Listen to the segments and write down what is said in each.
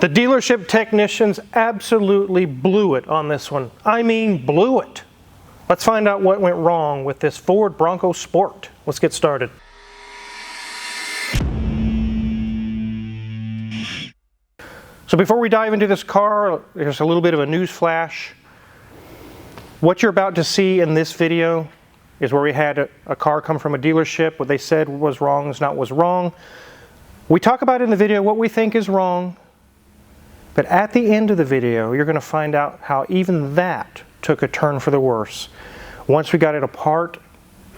The dealership technicians absolutely blew it on this one. I mean, blew it. Let's find out what went wrong with this Ford Bronco Sport. Let's get started. So before we dive into this car, there's a little bit of a news flash. What you're about to see in this video is where we had a car come from a dealership. What they said was wrong is not what's wrong. We talk about in the video what we think is wrong, but at the end of the video, you're going to find out how even that took a turn for the worse. Once we got it apart,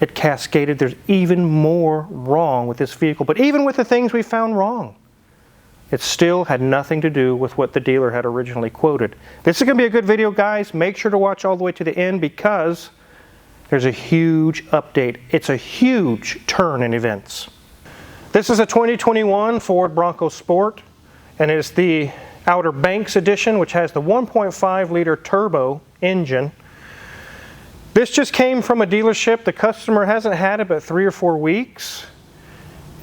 it cascaded. There's even more wrong with this vehicle. But even with the things we found wrong, it still had nothing to do with what the dealer had originally quoted. This is going to be a good video, guys. Make sure to watch all the way to the end because there's a huge update. It's a huge turn in events. This is a 2021 Ford Bronco Sport, and it's the Outer Banks edition, which has the 1.5 liter turbo engine. This just came from a dealership. The customer hasn't had it but 3 or 4 weeks.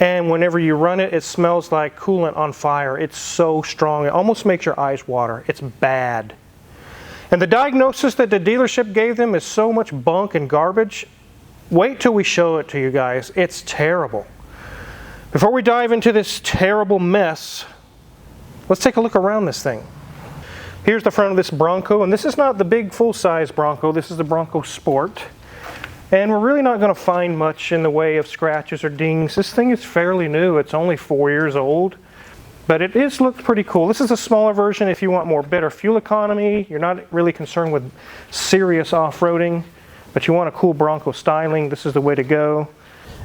And whenever you run it, it smells like coolant on fire. It's so strong, it almost makes your eyes water. It's bad. And the diagnosis that the dealership gave them is so much bunk and garbage. Wait till we show it to you guys. It's terrible. Before we dive into this terrible mess, let's take a look around this thing. Here's the front of this Bronco, and this is not the big full-size Bronco. This is the Bronco Sport. And we're really not going to find much in the way of scratches or dings. This thing is fairly new. It's only 4 years old, but it looks pretty cool. This is a smaller version if you want more better fuel economy. You're not really concerned with serious off-roading, but you want a cool Bronco styling. This is the way to go.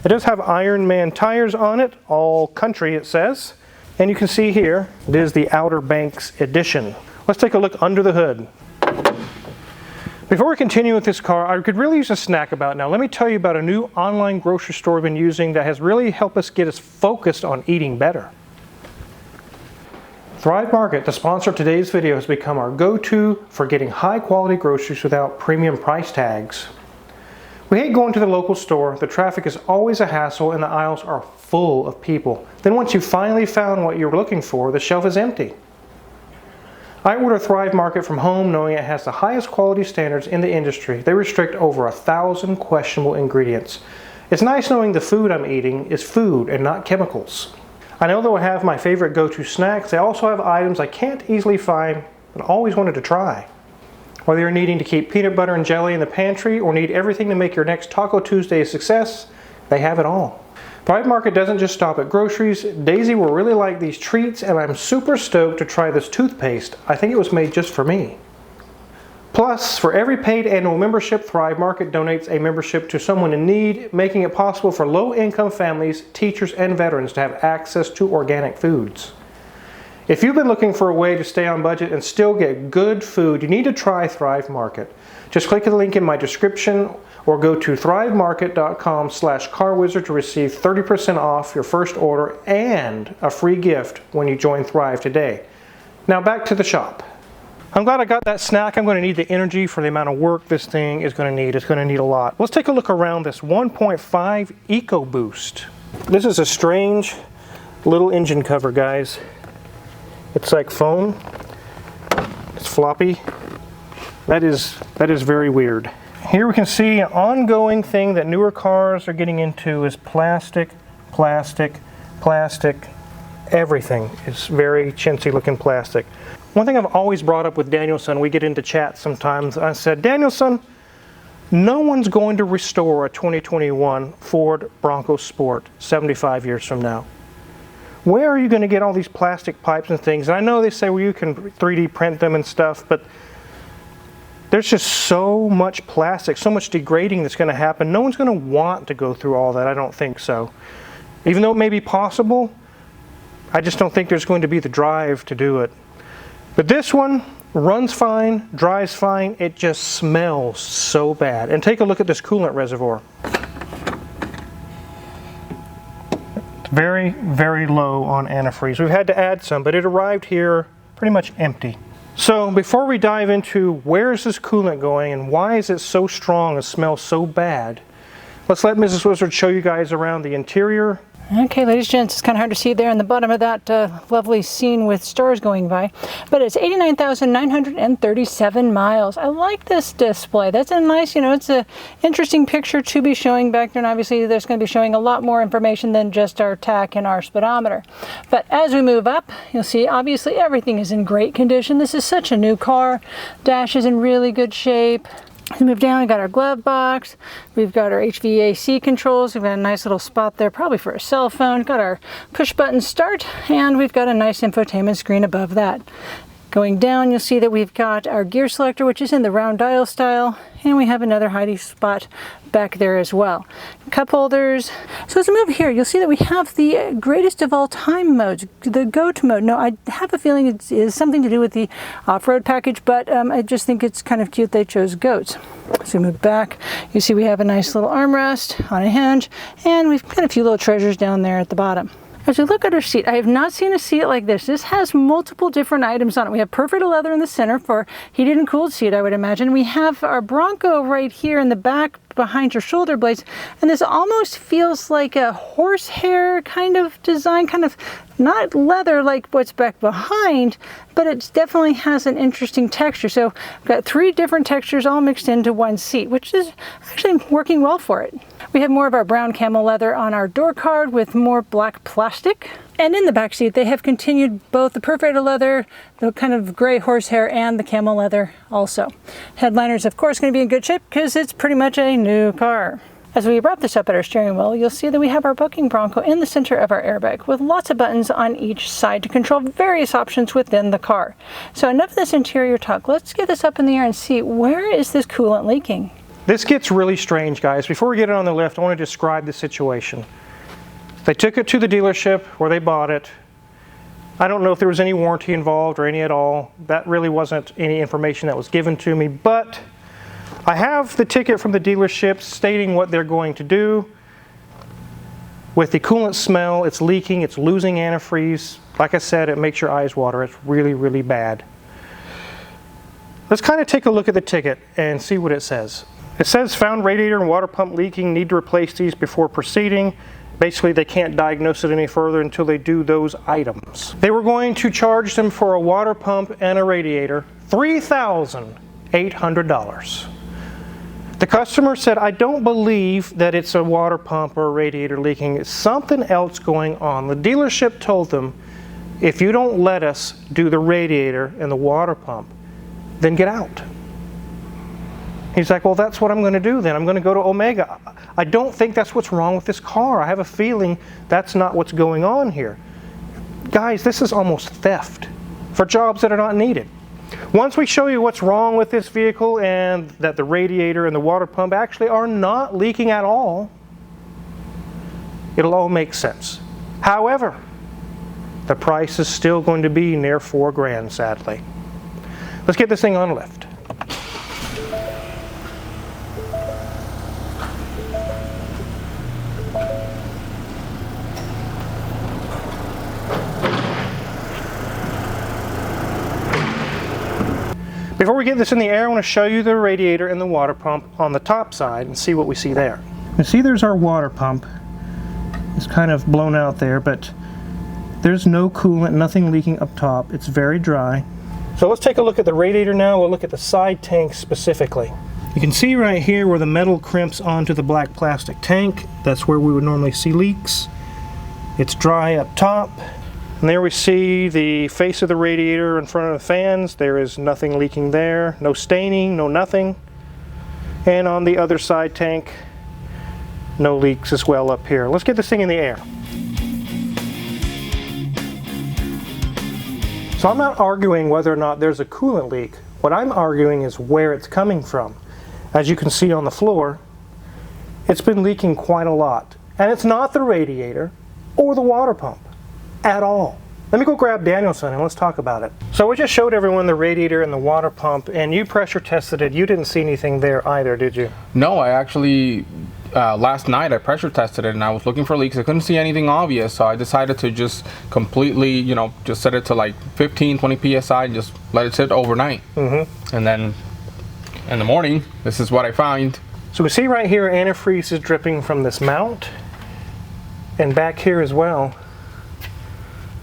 It does have Ironman tires on it, all country it says. And you can see here, it is the Outer Banks edition. Let's take a look under the hood. Before we continue with this car, I could really use a snack about now. Let me tell you about a new online grocery store we've been using that has really helped us get us focused on eating better. Thrive Market, the sponsor of today's video, has become our go-to for getting high-quality groceries without premium price tags. We hate going to the local store. The traffic is always a hassle and the aisles are full of people. Then once you finally found what you're looking for, the shelf is empty. I order Thrive Market from home knowing it has the highest quality standards in the industry. They restrict over 1,000 questionable ingredients. It's nice knowing the food I'm eating is food and not chemicals. I know they'll have my favorite go-to snacks. They also have items I can't easily find but always wanted to try. Whether you're needing to keep peanut butter and jelly in the pantry or need everything to make your next Taco Tuesday a success, they have it all. Thrive Market doesn't just stop at groceries. Daisy will really like these treats, and I'm super stoked to try this toothpaste. I think it was made just for me. Plus, for every paid annual membership, Thrive Market donates a membership to someone in need, making it possible for low-income families, teachers, and veterans to have access to organic foods. If you've been looking for a way to stay on budget and still get good food, you need to try Thrive Market. Just click the link in my description or go to thrivemarket.com/carwizard to receive 30% off your first order and a free gift when you join Thrive today. Now back to the shop. I'm glad I got that snack. I'm going to need the energy for the amount of work this thing is going to need. It's going to need a lot. Let's take a look around this 1.5 EcoBoost. This is a strange little engine cover, guys. It's like foam. It's floppy. That is very weird. Here we can see an ongoing thing that newer cars are getting into is plastic, plastic, plastic. Everything is very chintzy looking plastic. One thing I've always brought up with Danielson, we get into chat sometimes, I said, Danielson, no one's going to restore a 2021 Ford Bronco Sport 75 years from now. Where are you going to get all these plastic pipes and things? And I know they say, well, you can 3D print them and stuff, but there's just so much plastic, so much degrading that's going to happen. No one's going to want to go through all that. I don't think so. Even though it may be possible, I just don't think there's going to be the drive to do it. But this one runs fine, dries fine. It just smells so bad. And take a look at this coolant reservoir. Very, very low on antifreeze. We've had to add some, but it arrived here pretty much empty. So before we dive into where is this coolant going and why is it so strong and smells so bad, let's let Mrs. Wizard show you guys around the interior Okay, ladies and gents, it's kind of hard to see there in the bottom of that lovely scene with stars going by, but it's 89,937 miles. I like this display. That's a nice, it's a interesting picture to be showing back there, and obviously there's going to be showing a lot more information than just our tach and our speedometer. But as we move up, you'll see obviously everything is in great condition. This is such a new car. Dash is in really good shape. We move down, we've got our glove box, we've got our HVAC controls, we've got a nice little spot there probably for a cell phone, got our push button start, and we've got a nice infotainment screen above that. Going down, you'll see that we've got our gear selector, which is in the round dial style, and we have another hiding spot back there as well. Cup holders. So as we move here, you'll see that we have the greatest of all time modes, the go-to mode. Now, I have a feeling it is something to do with the off-road package, but I just think it's kind of cute they chose goats. So we move back, you see we have a nice little armrest on a hinge, and we've got a few little treasures down there at the bottom. As we look at our seat, I have not seen a seat like this. This has multiple different items on it. We have perforated leather in the center for heated and cooled seat, I would imagine. We have our Bronco right here in the back behind your shoulder blades, and this almost feels like a horsehair kind of design, kind of not leather like what's back behind, but it definitely has an interesting texture. So we've got 3 different textures all mixed into one seat, which is actually working well for it. We have more of our brown camel leather on our door card with more black plastic. And in the back seat, they have continued both the perforated leather, the kind of gray horsehair, and the camel leather also. Headliner's of course going to be in good shape because it's pretty much a new car. As we wrap this up at our steering wheel, you'll see that we have our bucking Bronco in the center of our airbag with lots of buttons on each side to control various options within the car. So enough of this interior talk. Let's get this up in the air and see, where is this coolant leaking? This gets really strange, guys. Before we get it on the lift, I want to describe the situation. They took it to the dealership where they bought it. I don't know if there was any warranty involved or any at all. That really wasn't any information that was given to me, but I have the ticket from the dealership stating what they're going to do. With the coolant smell, it's leaking, it's losing antifreeze. Like I said, it makes your eyes water. It's really, really bad. Let's kind of take a look at the ticket and see what it says. It says, found radiator and water pump leaking, need to replace these before proceeding. Basically, they can't diagnose it any further until they do those items. They were going to charge them for a water pump and a radiator $3,800. The customer said, I don't believe that it's a water pump or a radiator leaking. It's something else going on. The dealership told them, if you don't let us do the radiator and the water pump, then get out. He's like, well, that's what I'm going to do then. I'm going to go to Omega. I don't think that's what's wrong with this car. I have a feeling that's not what's going on here. Guys, this is almost theft for jobs that are not needed. Once we show you what's wrong with this vehicle and that the radiator and the water pump actually are not leaking at all, it'll all make sense. However, the price is still going to be near $4,000, sadly. Let's get this thing on lift. Before we get this in the air, I want to show you the radiator and the water pump on the top side and see what we see there. You see there's our water pump. It's kind of blown out there, but there's no coolant, nothing leaking up top. It's very dry. So let's take a look at the radiator now. We'll look at the side tank specifically. You can see right here where the metal crimps onto the black plastic tank. That's where we would normally see leaks. It's dry up top. And there we see the face of the radiator in front of the fans. There is nothing leaking there, no staining, no nothing. And on the other side tank, no leaks as well up here. Let's get this thing in the air. So I'm not arguing whether or not there's a coolant leak. What I'm arguing is where it's coming from. As you can see on the floor, it's been leaking quite a lot. And it's not the radiator or the water pump at all. Let me go grab Danielson and let's talk about it. So we just showed everyone the radiator and the water pump, and you pressure tested it. You didn't see anything there either, did you? No, I actually, last night I pressure tested it and I was looking for leaks. I couldn't see anything obvious, so I decided to just completely, just set it to like 15, 20 PSI and just let it sit overnight. And then in the morning, this is what I find. So we see right here antifreeze is dripping from this mount. And back here as well.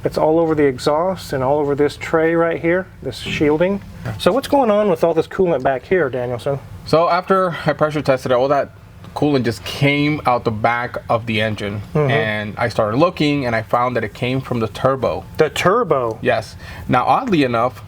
It's all over the exhaust and all over this tray right here, this shielding. So what's going on with all this coolant back here, Danielson? So after I pressure tested it, all that coolant just came out the back of the engine. And I started looking and I found that it came from the turbo. The turbo? Yes. Now, oddly enough,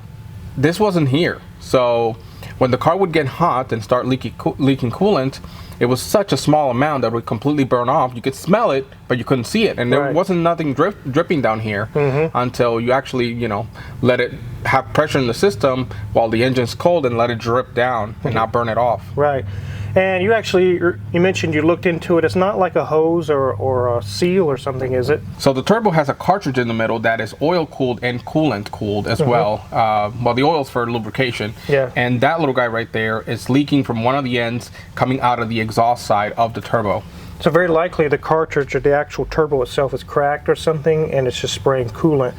this wasn't here. So when the car would get hot and start leaking coolant, it was such a small amount that would completely burn off. You could smell it, but you couldn't see it. And there wasn't nothing dripping down here until you actually, you know, let it have pressure in the system while the engine's cold and let it drip down and not burn it off. Right. And you mentioned you looked into it. It's not like a hose or a seal or something, is it? So the turbo has a cartridge in the middle that is oil cooled and coolant cooled as well. Well, the oil's for lubrication. Yeah. And that little guy right there is leaking from one of the ends coming out of the exhaust side of the turbo. So very likely the cartridge or the actual turbo itself is cracked or something, and it's just spraying coolant.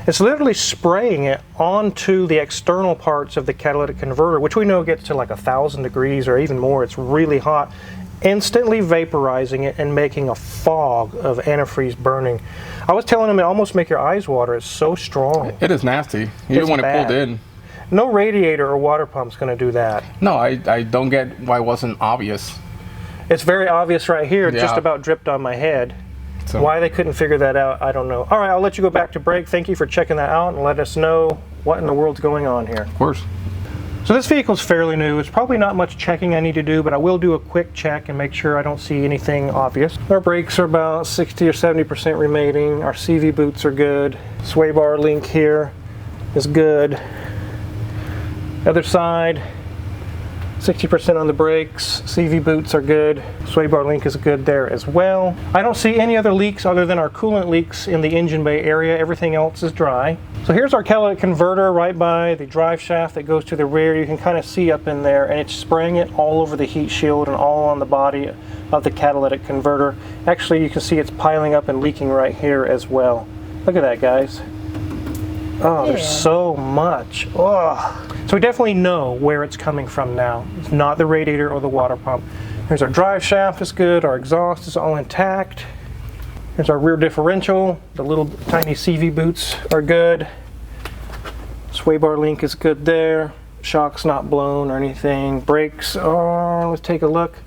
It's literally spraying it onto the external parts of the catalytic converter, which we know gets to like 1,000 degrees or even more. It's really hot, instantly vaporizing it and making a fog of antifreeze burning. I was telling him it almost make your eyes water. It's so strong. It is nasty, even when it pulled in. No radiator or water pump's going to do that. No, I don't get why it wasn't obvious. It's very obvious right here. It just about dripped on my head. So why they couldn't figure that out, I don't know. All right, I'll let you go back to break. Thank you for checking that out and let us know what in the world's going on here. Of course. So this vehicle's fairly new. It's probably not much checking I need to do, but I will do a quick check and make sure I don't see anything obvious. Our brakes are about 60 or 70% remaining. Our CV boots are good. Sway bar link here is good. Other side, 60% on the brakes. CV boots are good. Sway bar link is good there as well. I don't see any other leaks other than our coolant leaks in the engine bay area. Everything else is dry. So here's our catalytic converter right by the drive shaft that goes to the rear. You can kind of see up in there, and it's spraying it all over the heat shield and all on the body of the catalytic converter. Actually, you can see it's piling up and leaking right here as well. Look at that, guys. Oh, there's so much. Oh. So we definitely know where it's coming from now. It's not the radiator or the water pump. Here's our drive shaft is good. Our exhaust is all intact. Here's our rear differential. The little tiny CV boots are good. Sway bar link is good there. Shock's not blown or anything. Brakes, let's take a look.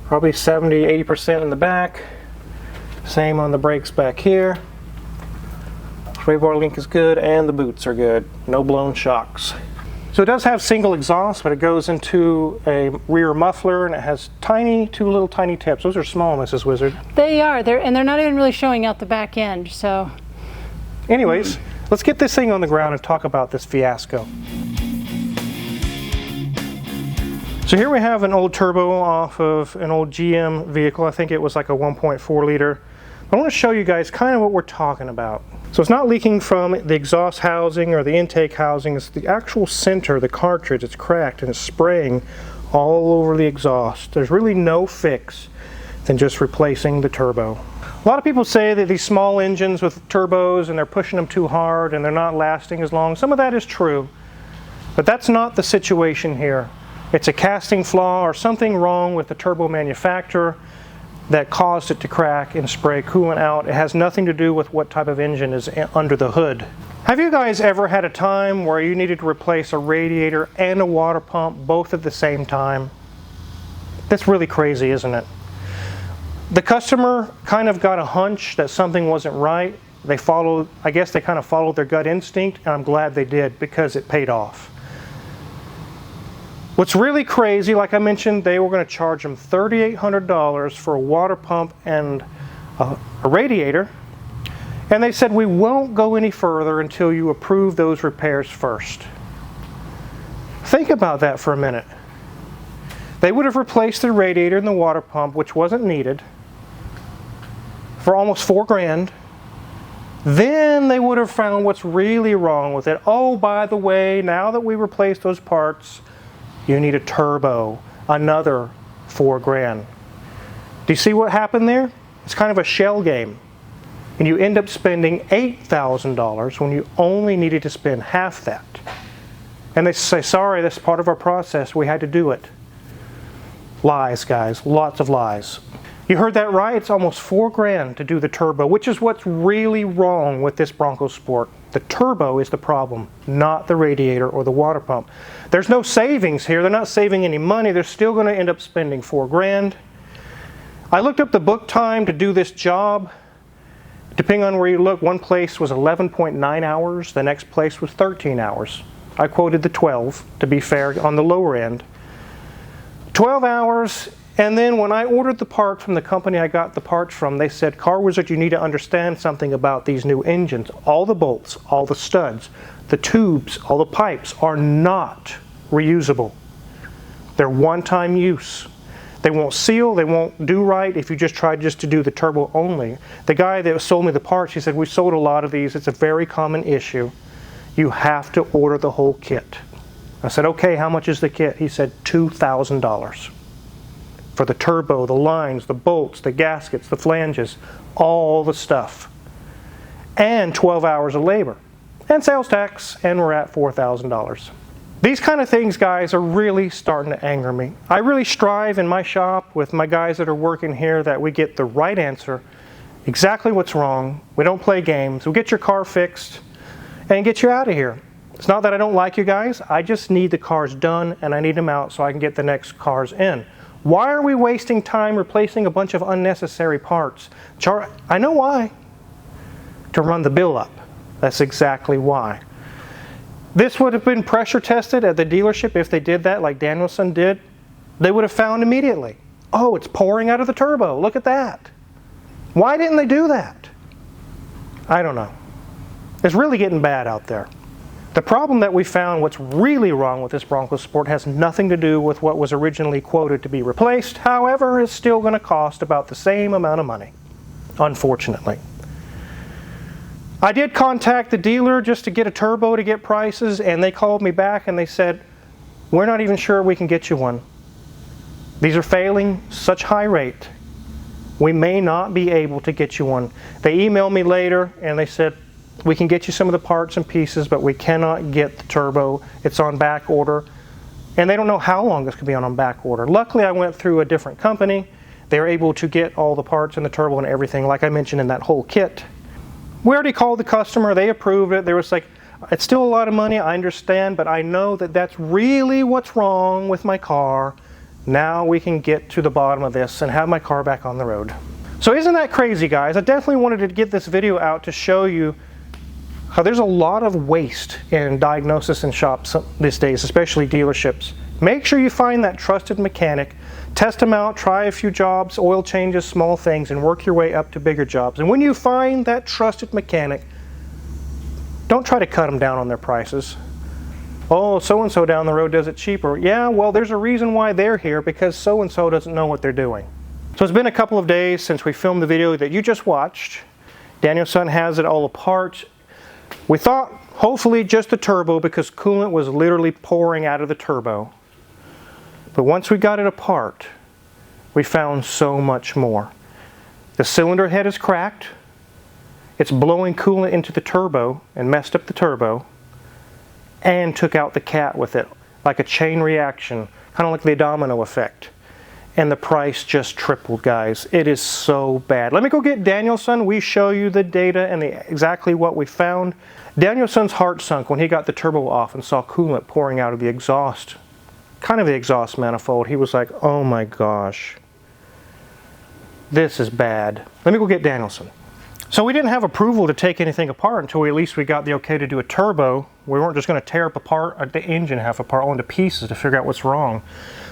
Probably 70, 80% in the back. Same on the brakes back here. Sway bar link is good, and the boots are good. No blown shocks. So it does have single exhaust, but it goes into a rear muffler, and it has two little tiny tips. Those are small, Mrs. Wizard. They are. They're not even really showing out the back end. So, anyways, let's get this thing on the ground and talk about this fiasco. So here we have an old turbo off of an old GM vehicle. I think it was like a 1.4 liter. I want to show you guys kind of what we're talking about. So it's not leaking from the exhaust housing or the intake housing. It's the actual center, the cartridge. It's cracked and it's spraying all over the exhaust. There's really no fix than just replacing the turbo. A lot of people say that these small engines with turbos and they're pushing them too hard and they're not lasting as long. Some of that is true, but that's not the situation here. It's a casting flaw or something wrong with the turbo manufacturer that caused it to crack and spray coolant out. It has nothing to do with what type of engine is under the hood. Have you guys ever had a time where you needed to replace a radiator and a water pump both at the same time? That's really crazy, isn't it? The customer kind of got a hunch that something wasn't right. I guess they kind of followed their gut instinct, and I'm glad they did because it paid off. What's really crazy, like I mentioned, they were going to charge them $3,800 for a water pump and a radiator. And they said, we won't go any further until you approve those repairs first. Think about that for a minute. They would have replaced the radiator and the water pump, which wasn't needed, for almost $4,000. Then they would have found what's really wrong with it. Oh, by the way, now that we replaced those parts, you need a turbo, another $4,000. Do you see what happened there? It's kind of a shell game. And you end up spending $8,000 when you only needed to spend half that. And they say, sorry, that's part of our process. We had to do it. Lies, guys. Lots of lies. You heard that right, it's almost $4,000 to do the turbo, which is what's really wrong with this Bronco Sport. The turbo is the problem, not the radiator or the water pump. There's no savings here, they're not saving any money, they're still going to end up spending $4,000. I looked up the book time to do this job. Depending on where you look, one place was 11.9 hours, the next place was 13 hours. I quoted the 12, to be fair, on the lower end. 12 hours, and then when I ordered the part from the company I got the parts from, they said, Car Wizard, you need to understand something about these new engines. All the bolts, all the studs, the tubes, all the pipes are not reusable. They're one-time use. They won't seal, they won't do right if you just try just to do the turbo only. The guy that sold me the parts, he said, we sold a lot of these, it's a very common issue. You have to order the whole kit. I said, okay, how much is the kit? He said, $2,000. For the turbo, the lines, the bolts, the gaskets, the flanges, all the stuff. And 12 hours of labor. And sales tax, and we're at $4,000. These kind of things, guys, are really starting to anger me. I really strive in my shop with my guys that are working here that we get the right answer, exactly what's wrong. We don't play games. We get your car fixed and get you out of here. It's not that I don't like you guys. I just need the cars done and I need them out so I can get the next cars in. Why are we wasting time replacing a bunch of unnecessary parts? I know why. To run the bill up. That's exactly why. This would have been pressure tested at the dealership if they did that like Danielson did. They would have found immediately. Oh, it's pouring out of the turbo. Look at that. Why didn't they do that? I don't know. It's really getting bad out there. The problem that we found, what's really wrong with this Bronco Sport, has nothing to do with what was originally quoted to be replaced. However, it's still going to cost about the same amount of money, unfortunately. I did contact the dealer just to get a turbo to get prices, and they called me back and they said, we're not even sure we can get you one. These are failing such high rate. We may not be able to get you one. They emailed me later and they said, we can get you some of the parts and pieces, but we cannot get the turbo. It's on back order. And they don't know how long this could be on back order. Luckily, I went through a different company. They were able to get all the parts and the turbo and everything, like I mentioned in that whole kit. We already called the customer, they approved it. They were like, it's still a lot of money, I understand, but I know that that's really what's wrong with my car. Now we can get to the bottom of this and have my car back on the road. So isn't that crazy, guys? I definitely wanted to get this video out to show you how there's a lot of waste in diagnosis in shops these days, especially dealerships. Make sure you find that trusted mechanic, test them out, try a few jobs, oil changes, small things, and work your way up to bigger jobs. And when you find that trusted mechanic, don't try to cut them down on their prices. Oh, so-and-so down the road does it cheaper. Yeah, well, there's a reason why they're here, because so-and-so doesn't know what they're doing. So it's been a couple of days since we filmed the video that you just watched. Danielson has it all apart. We thought hopefully just the turbo, because coolant was literally pouring out of the turbo. But once we got it apart, we found so much more. The cylinder head is cracked. It's blowing coolant into the turbo and messed up the turbo and took out the cat with it, like a chain reaction, kind of like the domino effect. And the price just tripled, guys. It is so bad. Let me go get Danielson. We show you the data and exactly what we found. Danielson's heart sunk when he got the turbo off and saw coolant pouring out of the exhaust. Kind of the exhaust manifold. He was like, oh my gosh, this is bad. Let me go get Danielson. So we didn't have approval to take anything apart until at least we got the okay to do a turbo. We weren't just going to tear apart the engine half apart all into pieces to figure out what's wrong.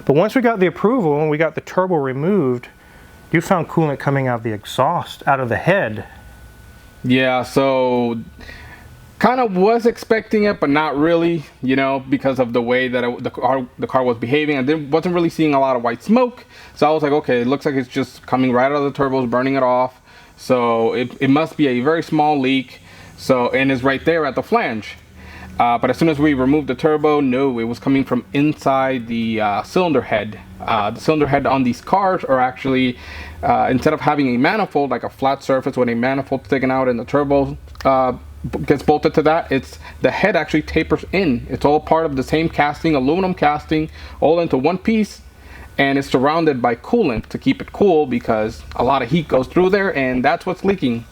But once we got the approval and we got the turbo removed, you found coolant coming out of the exhaust, out of the head. Yeah, so kind of was expecting it, but not really, you know, because of the way that the car was behaving. I wasn't really seeing a lot of white smoke. So I was like, okay, it looks like it's just coming right out of the turbos, burning it off. So it must be a very small leak. So, and it's right there at the flange. But as soon as we removed the turbo, no, it was coming from inside the cylinder head. The cylinder head on these cars are actually, instead of having a manifold, like a flat surface with a manifold sticking out and the turbo gets bolted to that, the head actually tapers in. It's all part of the same casting, aluminum casting, all into one piece. and it's surrounded by coolant to keep it cool because a lot of heat goes through there, and that's what's leaking.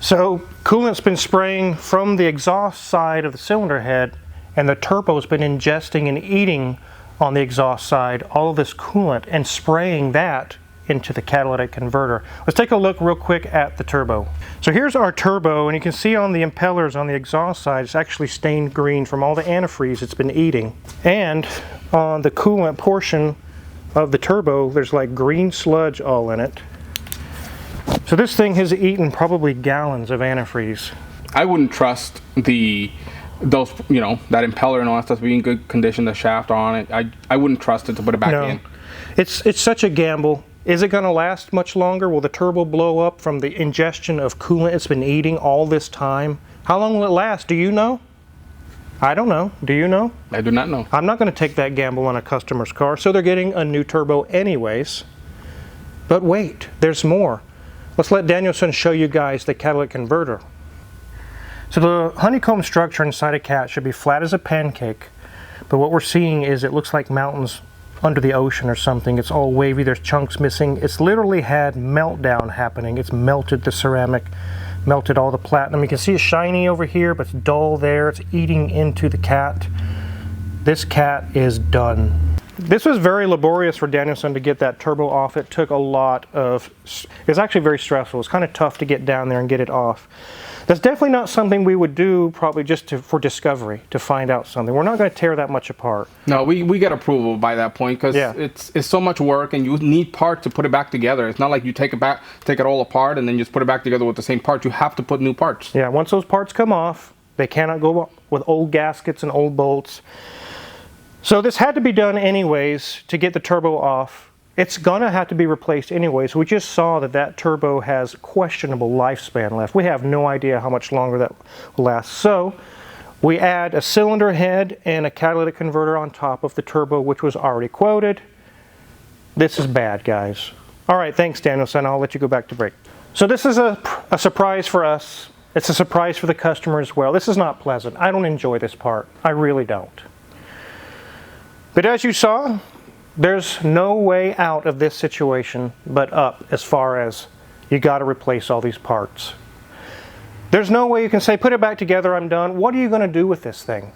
So coolant's been spraying from the exhaust side of the cylinder head, and the turbo's been ingesting and eating on the exhaust side all of this coolant and spraying that into the catalytic converter. Let's take a look real quick at the turbo. So here's our turbo, and you can see on the impellers on the exhaust side, it's actually stained green from all the antifreeze it's been eating. And on the coolant portion of the turbo, there's like green sludge all in it. So this thing has eaten probably gallons of antifreeze. I wouldn't trust those, you know, that impeller and all that stuff to be in good condition, the shaft on it. I wouldn't trust it to put it back in. It's such a gamble. Is it going to last much longer? Will the turbo blow up from the ingestion of coolant it's been eating all this time? How long will it last? Do you know? I don't know. Do you know? I do not know. I'm not going to take that gamble on a customer's car, so they're getting a new turbo anyways. But wait, there's more. Let's let Danielson show you guys the catalytic converter. So the honeycomb structure inside a cat should be flat as a pancake, but what we're seeing is it looks like mountains under the ocean or something. It's all wavy, there's chunks missing. It's literally had meltdown happening. It's melted the ceramic, melted all the platinum. You can see it's shiny over here, but it's dull there. It's eating into the cat. This cat is done. This was very laborious for Danielson to get that turbo off. It took a lot of, it was actually very stressful. It's kind of tough to get down there and get it off. That's definitely not something we would do probably just for discovery, to find out something. We're not going to tear that much apart. No, we get approval by that point because it's so much work and you need parts to put it back together. It's not like you take it all apart and then just put it back together with the same parts. You have to put new parts. Yeah, once those parts come off, they cannot go with old gaskets and old bolts. So this had to be done anyways to get the turbo off. It's gonna have to be replaced anyways. We just saw that turbo has questionable lifespan left. We have no idea how much longer that will last. So we add a cylinder head and a catalytic converter on top of the turbo, which was already quoted. This is bad, guys. All right, thanks, Danielson. I'll let you go back to break. So this is a surprise for us. It's a surprise for the customer as well. This is not pleasant. I don't enjoy this part. I really don't. But as you saw, there's no way out of this situation but up as far as you got to replace all these parts. There's no way you can say, put it back together, I'm done. What are you going to do with this thing?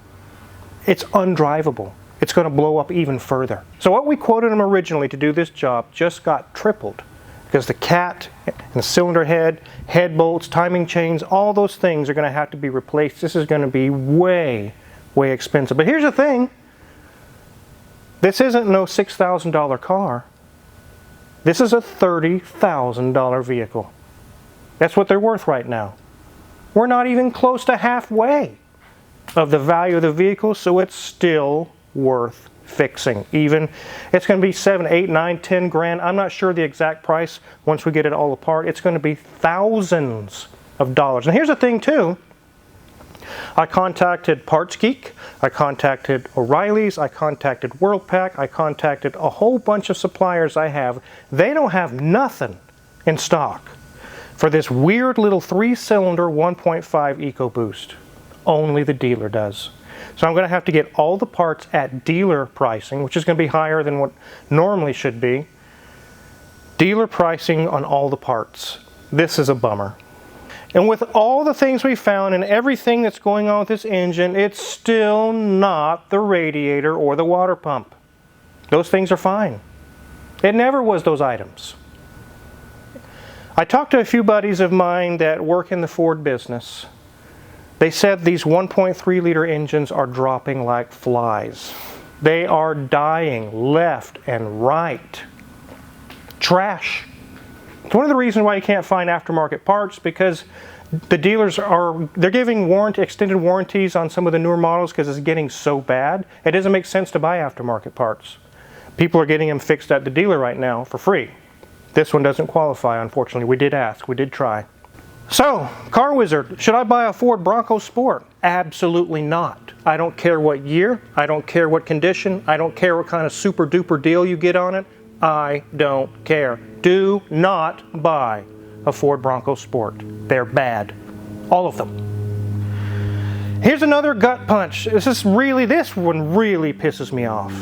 It's undrivable. It's going to blow up even further. So what we quoted them originally to do this job just got tripled because the cat and the cylinder head, head bolts, timing chains, all those things are going to have to be replaced. This is going to be way, way expensive. But here's the thing. This isn't no $6,000 car. This is a $30,000 vehicle. That's what they're worth right now. We're not even close to halfway of the value of the vehicle, so it's still worth fixing. Even it's going to be 7, 8, 9, 10 grand. I'm not sure the exact price once we get it all apart. It's going to be thousands of dollars. And here's the thing too. I contacted Parts Geek, I contacted O'Reilly's, I contacted WorldPac, I contacted a whole bunch of suppliers I have. They don't have nothing in stock for this weird little 3-cylinder 1.5 EcoBoost. Only the dealer does. So I'm going to have to get all the parts at dealer pricing, which is going to be higher than what normally should be. Dealer pricing on all the parts. This is a bummer. And with all the things we found and everything that's going on with this engine, it's still not the radiator or the water pump. Those things are fine. It never was those items. I talked to a few buddies of mine that work in the Ford business. They said these 1.3 liter engines are dropping like flies. They are dying left and right. Trash. It's one of the reasons why you can't find aftermarket parts, because the dealers they're giving extended warranties on some of the newer models because it's getting so bad. It doesn't make sense to buy aftermarket parts. People are getting them fixed at the dealer right now for free. This one doesn't qualify, unfortunately. We did ask, we did try. So, Car Wizard, should I buy a Ford Bronco Sport? Absolutely not. I don't care what year, I don't care what condition, I don't care what kind of super duper deal you get on it. I don't care. Do not buy a Ford Bronco Sport. They're bad. All of them. Here's another gut punch. This one really pisses me off.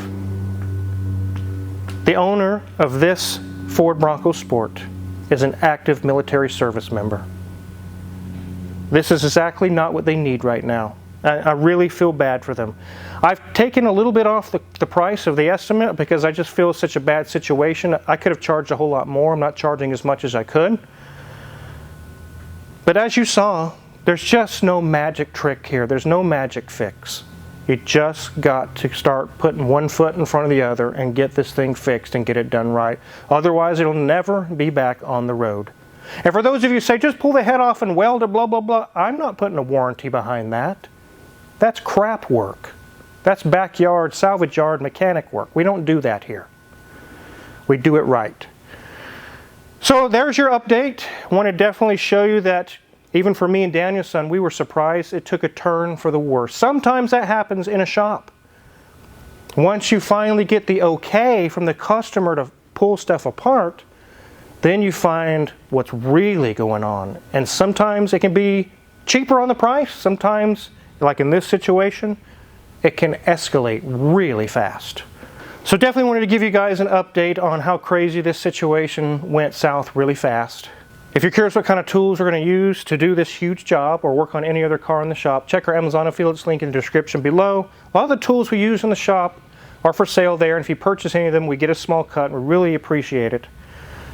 The owner of this Ford Bronco Sport is an active military service member. This is exactly not what they need right now. I really feel bad for them. I've taken a little bit off the price of the estimate because I just feel it's such a bad situation. I could have charged a whole lot more. I'm not charging as much as I could. But as you saw, there's just no magic trick here. There's no magic fix. You just got to start putting one foot in front of the other and get this thing fixed and get it done right. Otherwise, it'll never be back on the road. And for those of you who say, just pull the head off and weld it, blah, blah, blah, I'm not putting a warranty behind that. That's crap work. That's backyard, salvage yard mechanic work. We don't do that here. We do it right. So there's your update. I want to definitely show you that even for me and Danielson, we were surprised it took a turn for the worse. Sometimes that happens in a shop. Once you finally get the okay from the customer to pull stuff apart, then you find what's really going on. And sometimes it can be cheaper on the price. Sometimes, like in this situation, it can escalate really fast. So definitely wanted to give you guys an update on how crazy this situation went south really fast. If you're curious what kind of tools we're going to use to do this huge job or work on any other car in the shop, check our Amazon affiliates link in the description below. A lot of the tools we use in the shop are for sale there, and if you purchase any of them, we get a small cut, and we really appreciate it.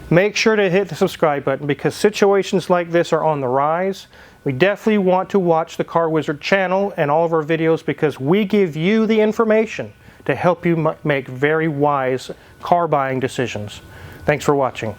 Make sure to hit the subscribe button because situations like this are on the rise. We definitely want to watch the Car Wizard channel and all of our videos because we give you the information to help you make very wise car buying decisions. Thanks for watching.